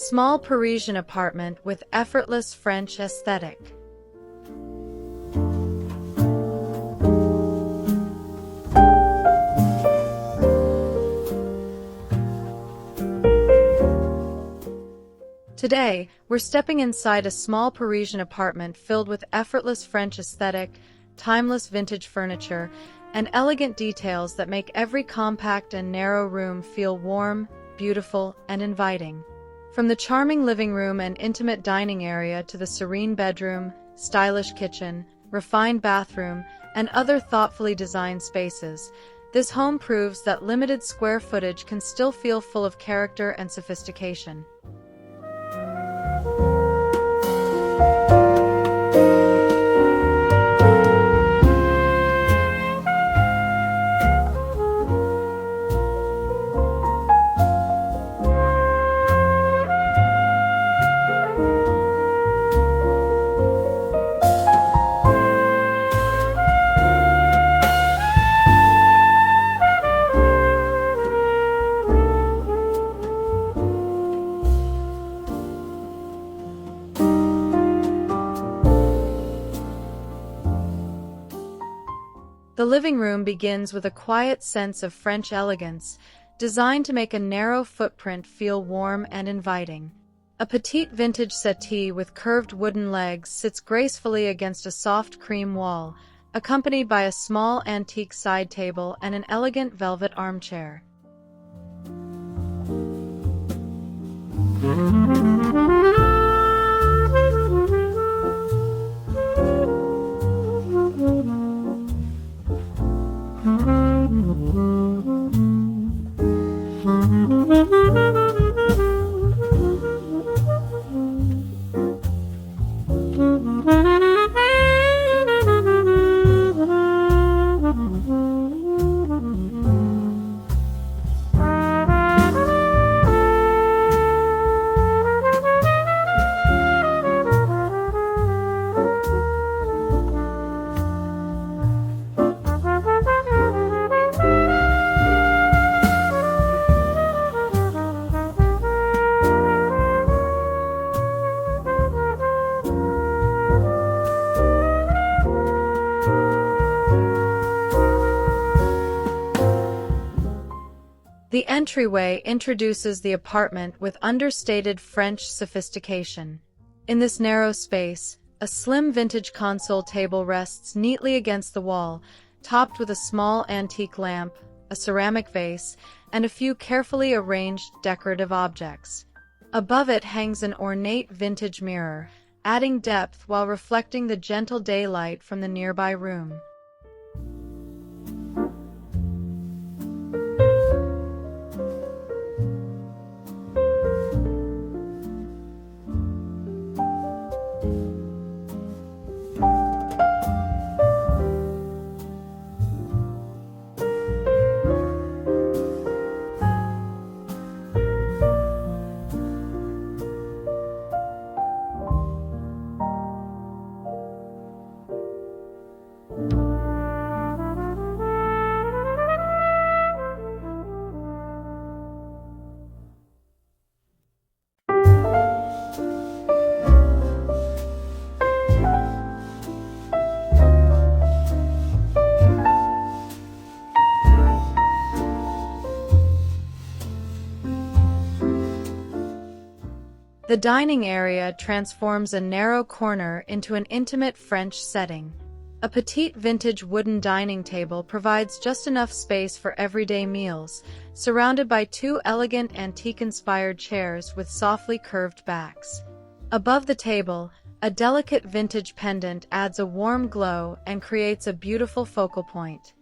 Small Parisian apartment with effortless French aesthetic. Today, we're stepping inside a small Parisian apartment filled with effortless French aesthetic, timeless vintage furniture, and elegant details that make every compact and narrow room feel warm, beautiful, and inviting. From the charming living room and intimate dining area to the serene bedroom, stylish kitchen, refined bathroom, and other thoughtfully designed spaces, this home proves that limited square footage can still feel full of character and sophistication. The living room begins with a quiet sense of French elegance, designed to make a narrow footprint feel warm and inviting. A petite vintage settee with curved wooden legs sits gracefully against a soft cream wall, accompanied by a small antique side table and an elegant velvet armchair. The entryway introduces the apartment with understated French sophistication. In this narrow space, a slim vintage console table rests neatly against the wall, topped with a small antique lamp, a ceramic vase, and a few carefully arranged decorative objects. Above it hangs an ornate vintage mirror, adding depth while reflecting the gentle daylight from the nearby room. The dining area transforms a narrow corner into an intimate French setting. A petite vintage wooden dining table provides just enough space for everyday meals, surrounded by two elegant antique-inspired chairs with softly curved backs. Above the table, a delicate vintage pendant adds a warm glow and creates a beautiful focal point.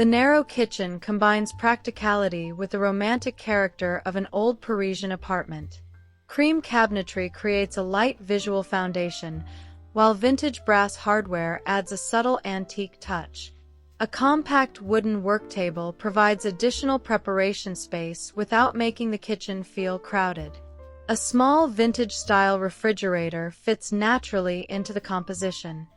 The narrow kitchen combines practicality with the romantic character of an old Parisian apartment. Cream cabinetry creates a light visual foundation, while vintage brass hardware adds a subtle antique touch. A compact wooden work table provides additional preparation space without making the kitchen feel crowded. A small vintage-style refrigerator fits naturally into the composition.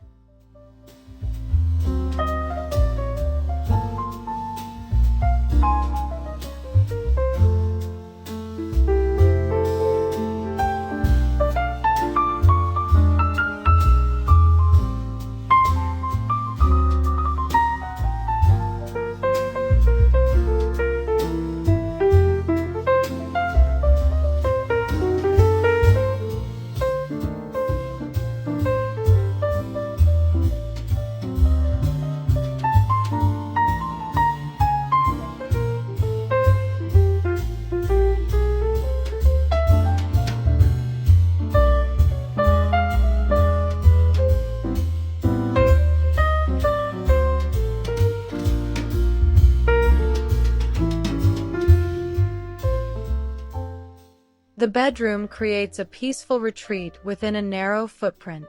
The bedroom creates a peaceful retreat within a narrow footprint.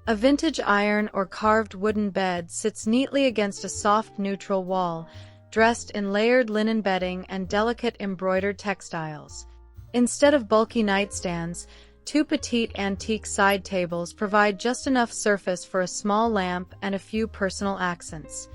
A vintage iron or carved wooden bed sits neatly against a soft neutral wall, dressed in layered linen bedding and delicate embroidered textiles. Instead of bulky nightstands, two petite antique side tables provide just enough surface for a small lamp and a few personal accents.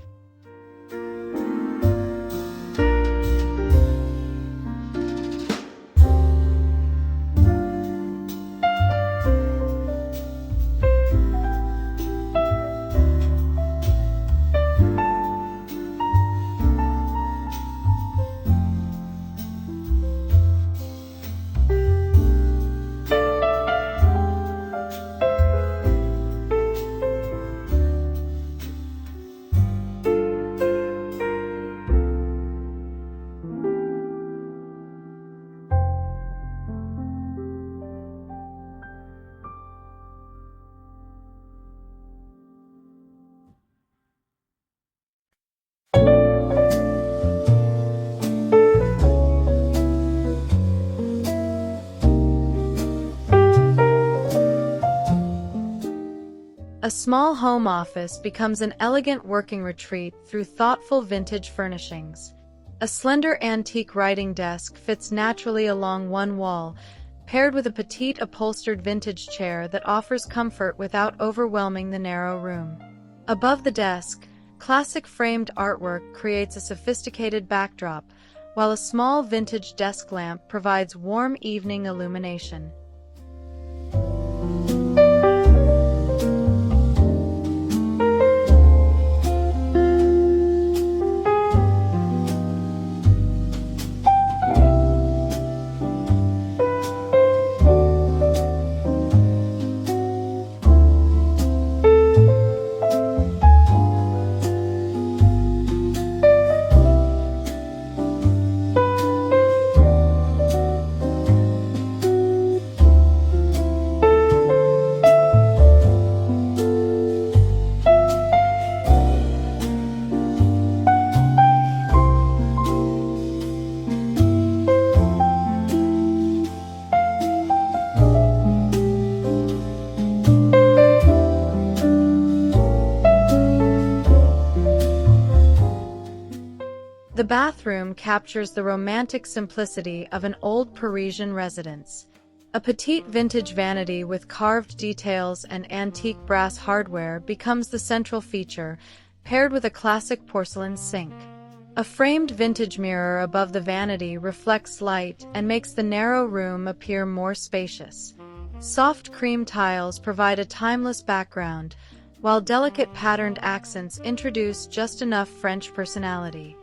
A small home office becomes an elegant working retreat through thoughtful vintage furnishings. A slender antique writing desk fits naturally along one wall, paired with a petite upholstered vintage chair that offers comfort without overwhelming the narrow room. Above the desk, classic framed artwork creates a sophisticated backdrop, while a small vintage desk lamp provides warm evening illumination. The bathroom captures the romantic simplicity of an old Parisian residence. A petite vintage vanity with carved details and antique brass hardware becomes the central feature, paired with a classic porcelain sink. A framed vintage mirror above the vanity reflects light and makes the narrow room appear more spacious. Soft cream tiles provide a timeless background, while delicate patterned accents introduce just enough French personality.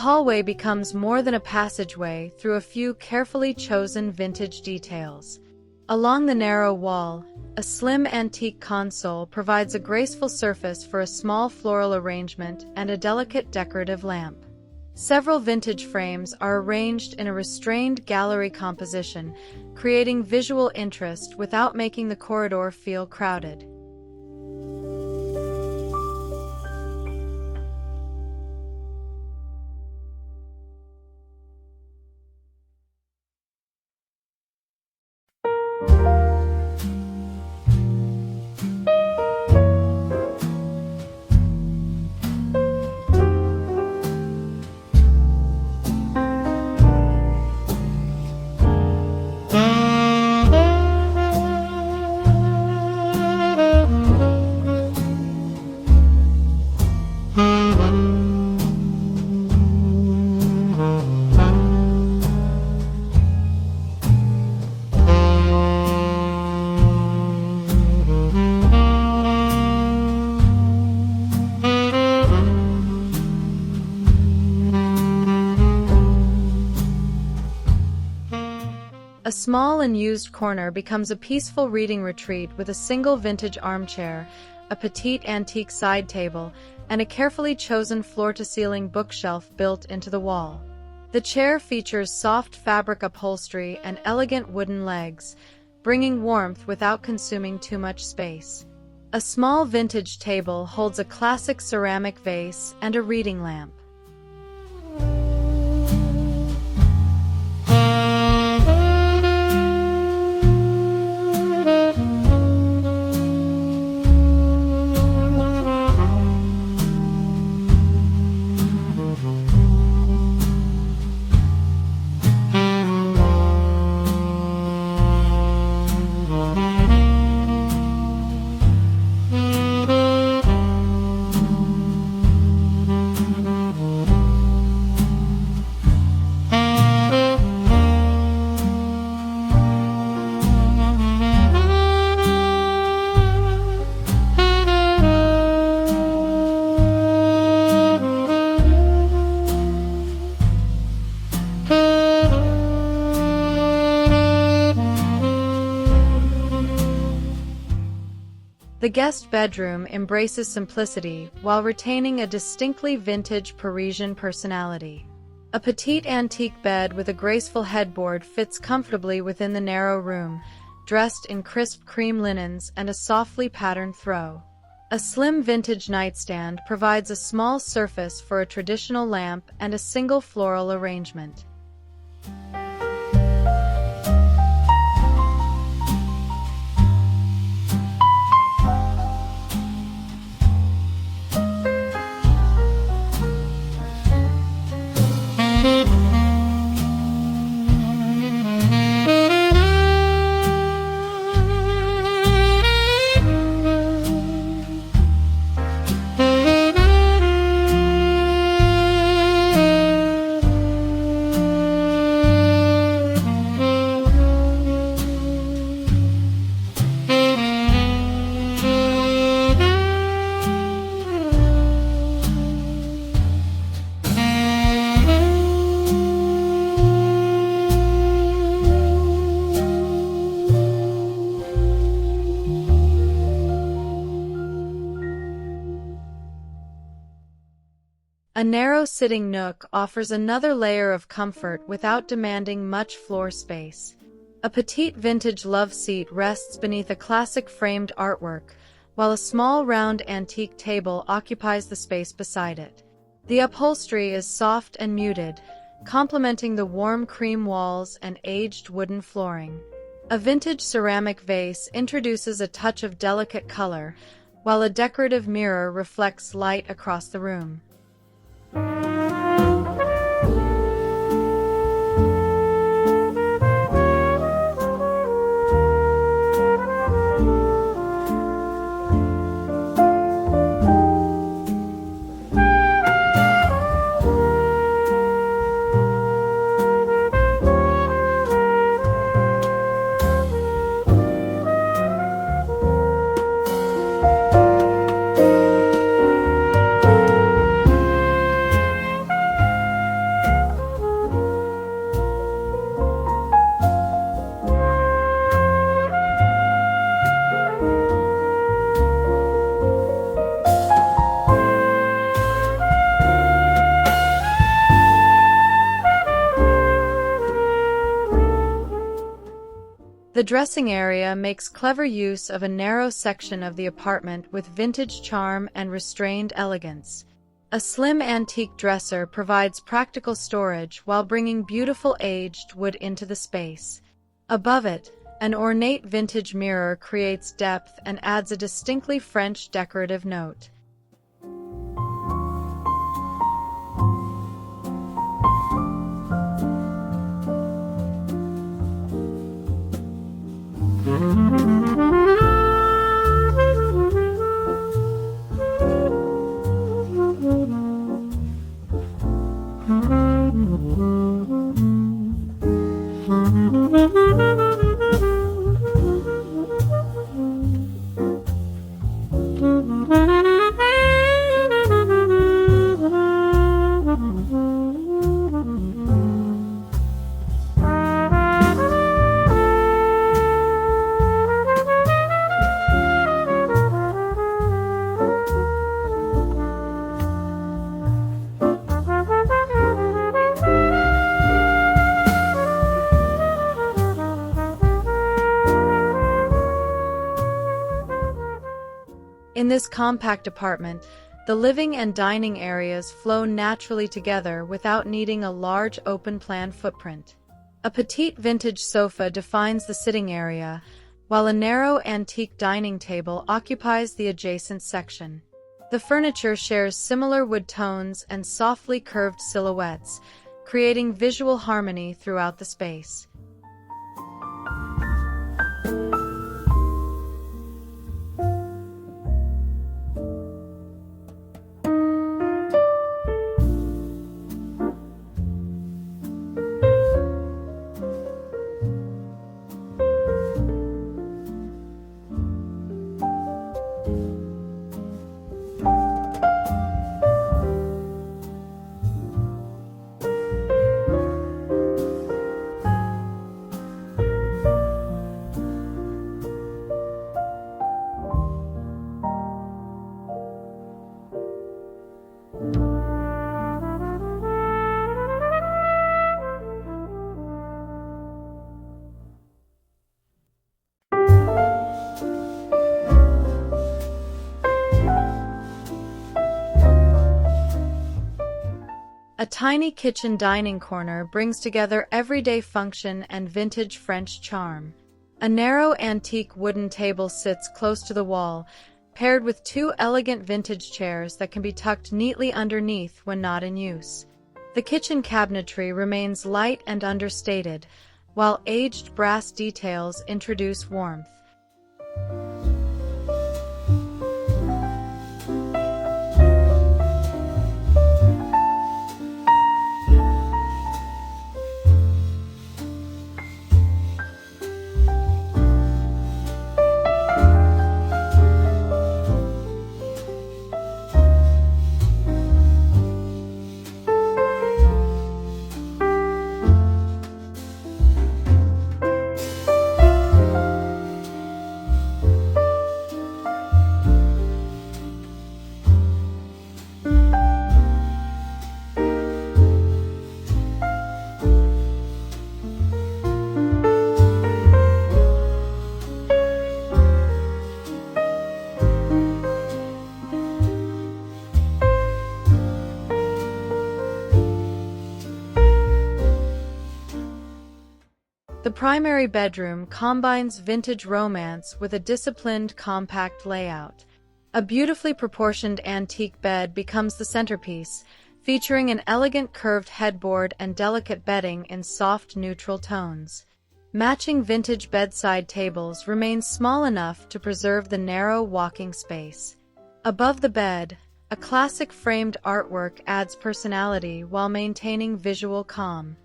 hallway becomes more than a passageway through a few carefully chosen vintage details. Along the narrow wall, a slim antique console provides a graceful surface for a small floral arrangement and a delicate decorative lamp. Several vintage frames are arranged in a restrained gallery composition, creating visual interest without making the corridor feel crowded. A small and used corner becomes a peaceful reading retreat with a single vintage armchair, a petite antique side table, and a carefully chosen floor-to-ceiling bookshelf built into the wall. The chair features soft fabric upholstery and elegant wooden legs, bringing warmth without consuming too much space. A small vintage table holds a classic ceramic vase and a reading lamp. The guest bedroom embraces simplicity while retaining a distinctly vintage Parisian personality. A petite antique bed with a graceful headboard fits comfortably within the narrow room, dressed in crisp cream linens and a softly patterned throw. A slim vintage nightstand provides a small surface for a traditional lamp and a single floral arrangement. A narrow sitting nook offers another layer of comfort without demanding much floor space. A petite vintage love seat rests beneath a classic framed artwork, while a small round antique table occupies the space beside it. The upholstery is soft and muted, complementing the warm cream walls and aged wooden flooring. A vintage ceramic vase introduces a touch of delicate color, while a decorative mirror reflects light across the room. The dressing area makes clever use of a narrow section of the apartment with vintage charm and restrained elegance. A slim antique dresser provides practical storage while bringing beautiful aged wood into the space. Above it, an ornate vintage mirror creates depth and adds a distinctly French decorative note. In this compact apartment, the living and dining areas flow naturally together without needing a large open-plan footprint. A petite vintage sofa defines the sitting area, while a narrow antique dining table occupies the adjacent section. The furniture shares similar wood tones and softly curved silhouettes, creating visual harmony throughout the space. A tiny kitchen dining corner brings together everyday function and vintage French charm. A narrow antique wooden table sits close to the wall, paired with two elegant vintage chairs that can be tucked neatly underneath when not in use. The kitchen cabinetry remains light and understated, while aged brass details introduce warmth. The primary bedroom combines vintage romance with a disciplined, compact layout. A beautifully proportioned antique bed becomes the centerpiece, featuring an elegant curved headboard and delicate bedding in soft, neutral tones. Matching vintage bedside tables remain small enough to preserve the narrow walking space. Above the bed, a classic framed artwork adds personality while maintaining visual calm.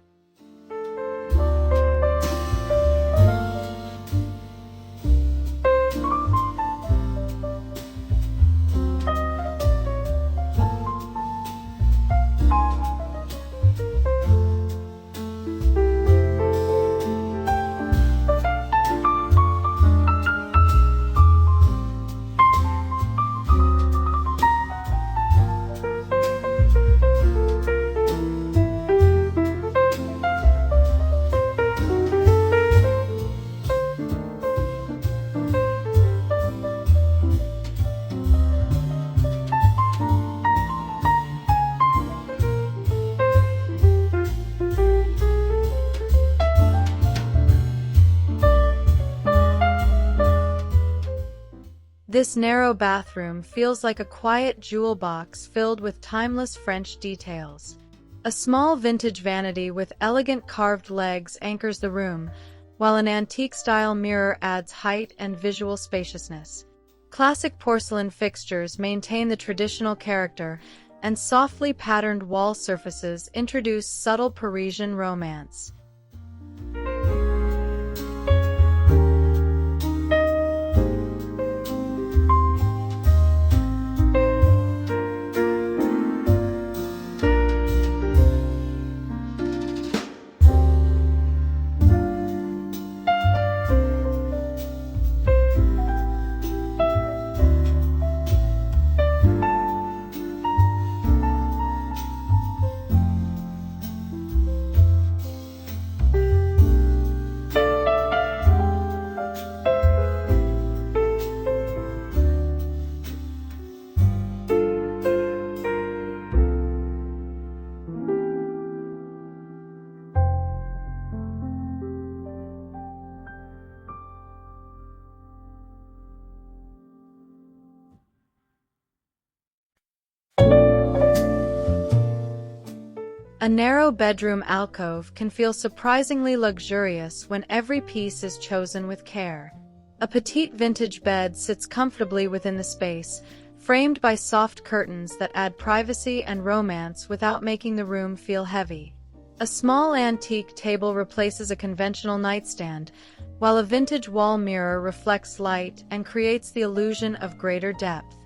This narrow bathroom feels like a quiet jewel box filled with timeless French details. A small vintage vanity with elegant carved legs anchors the room, while an antique-style mirror adds height and visual spaciousness. Classic porcelain fixtures maintain the traditional character, and softly patterned wall surfaces introduce subtle Parisian romance. A narrow bedroom alcove can feel surprisingly luxurious when every piece is chosen with care. A petite vintage bed sits comfortably within the space, framed by soft curtains that add privacy and romance without making the room feel heavy. A small antique table replaces a conventional nightstand, while a vintage wall mirror reflects light and creates the illusion of greater depth.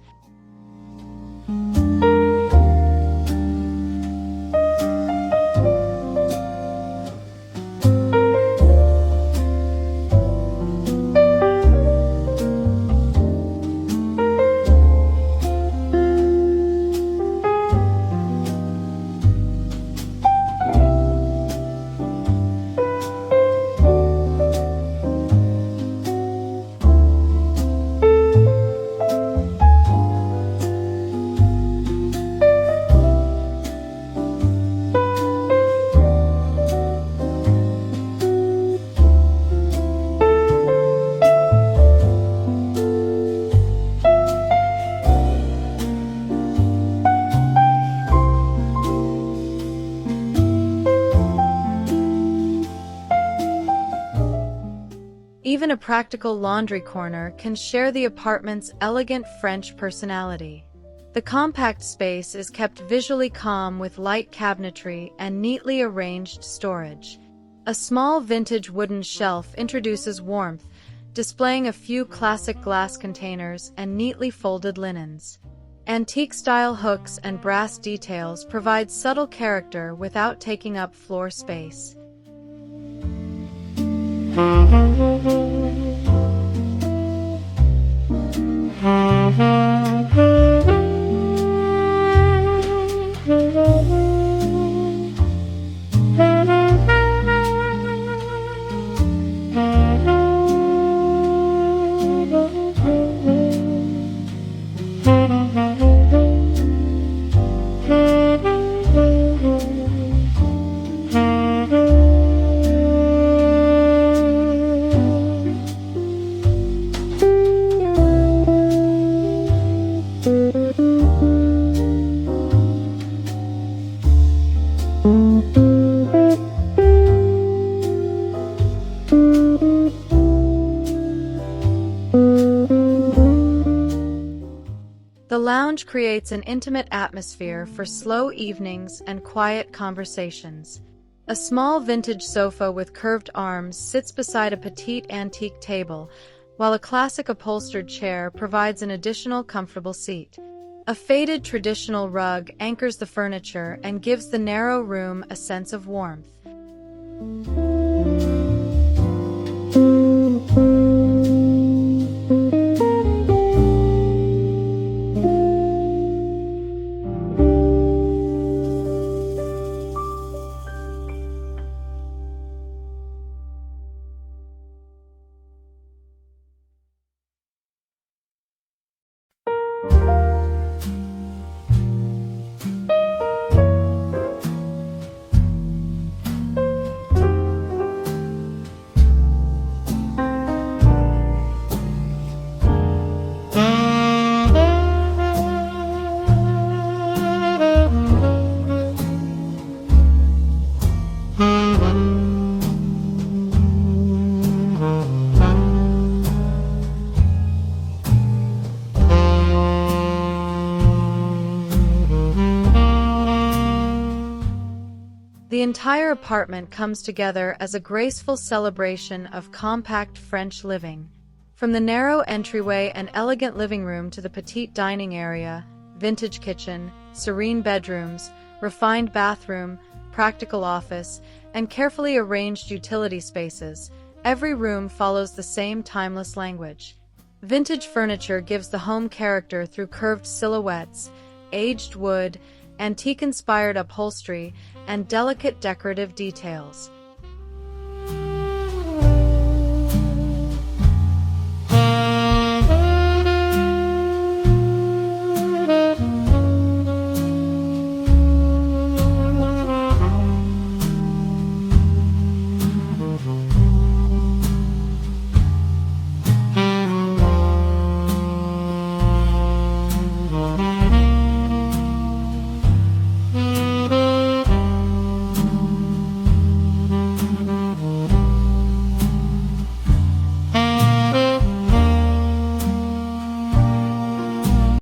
Even a practical laundry corner can share the apartment's elegant French personality. The compact space is kept visually calm with light cabinetry and neatly arranged storage. A small vintage wooden shelf introduces warmth, displaying a few classic glass containers and neatly folded linens. Antique-style hooks and brass details provide subtle character without taking up floor space. The lounge creates an intimate atmosphere for slow evenings and quiet conversations. A small vintage sofa with curved arms sits beside a petite antique table, while a classic upholstered chair provides an additional comfortable seat. A faded traditional rug anchors the furniture and gives the narrow room a sense of warmth. The entire apartment comes together as a graceful celebration of compact French living. From the narrow entryway and elegant living room to the petite dining area, vintage kitchen, serene bedrooms, refined bathroom, practical office, and carefully arranged utility spaces, every room follows the same timeless language. Vintage furniture gives the home character through curved silhouettes, aged wood, antique-inspired upholstery, and delicate decorative details.